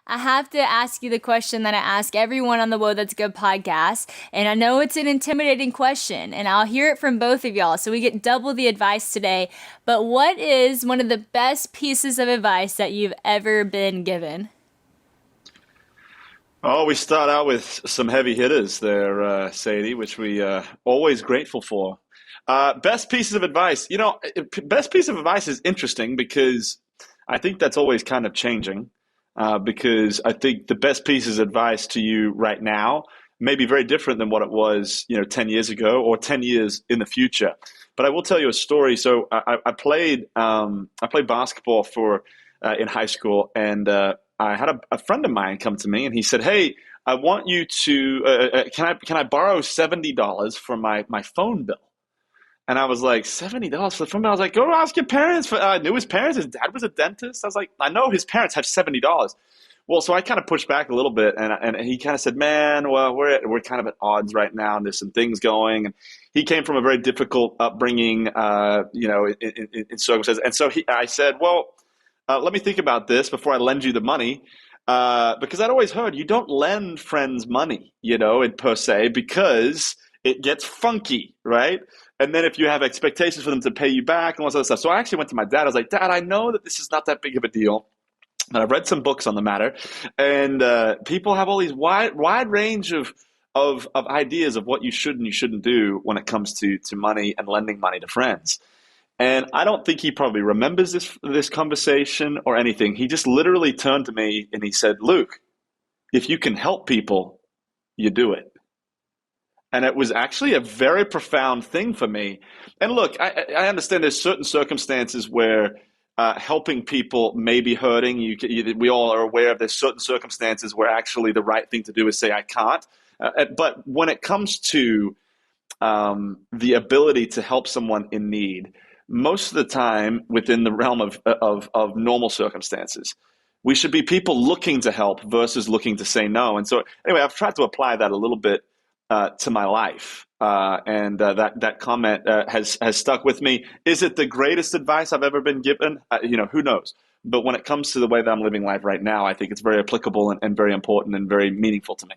I have to ask you the question that I ask everyone on the Whoa, That's Good podcast. And I know it's an intimidating question, and I'll hear it from both of y'all. So we get double the advice today. But what is one of the best pieces of advice that you've ever been given? Oh, we start out with some heavy hitters there, Sadie, which we always grateful for. Best pieces of advice. Best piece of advice is interesting because I think that's always kind of changing. Because I think the best pieces of advice to you right now may be very different than what it was, 10 years ago or 10 years in the future. But I will tell you a story. So I played basketball in high school, and I had a friend of mine come to me, and he said, "Hey, I want you to can I borrow $70 for my phone bill?" And I was like, $70 for the phone bill? I was like, go ask your parents. I knew his parents. His dad was a dentist. I was like, I know his parents have $70. Well, so I kind of pushed back a little bit, and he kind of said, "Man, well, we're kind of at odds right now, and there's some things going." And he came from a very difficult upbringing, in circumstances. And so I said, "Well, let me think about this before I lend you the money." Because I'd always heard you don't lend friends money, per se, because it gets funky, right? And then if you have expectations for them to pay you back and all this other stuff. So I actually went to my dad. I was like, "Dad, I know that this is not that big of a deal. And I've read some books on the matter, and people have all these wide range of ideas of what you should and you shouldn't do when it comes to money and lending money to friends." And I don't think he probably remembers this conversation or anything. He just literally turned to me and he said, "Luke, if you can help people, you do it." And it was actually a very profound thing for me. And look, I understand there's certain circumstances where helping people may be hurting. We all are aware of there's certain circumstances where actually the right thing to do is say, "I can't." But when it comes to the ability to help someone in need, most of the time within the realm of normal circumstances, we should be people looking to help versus looking to say no. And so anyway, I've tried to apply that a little bit to my life. And that comment has stuck with me. Is it the greatest advice I've ever been given? Who knows? But when it comes to the way that I'm living life right now, I think it's very applicable and very important and very meaningful to me.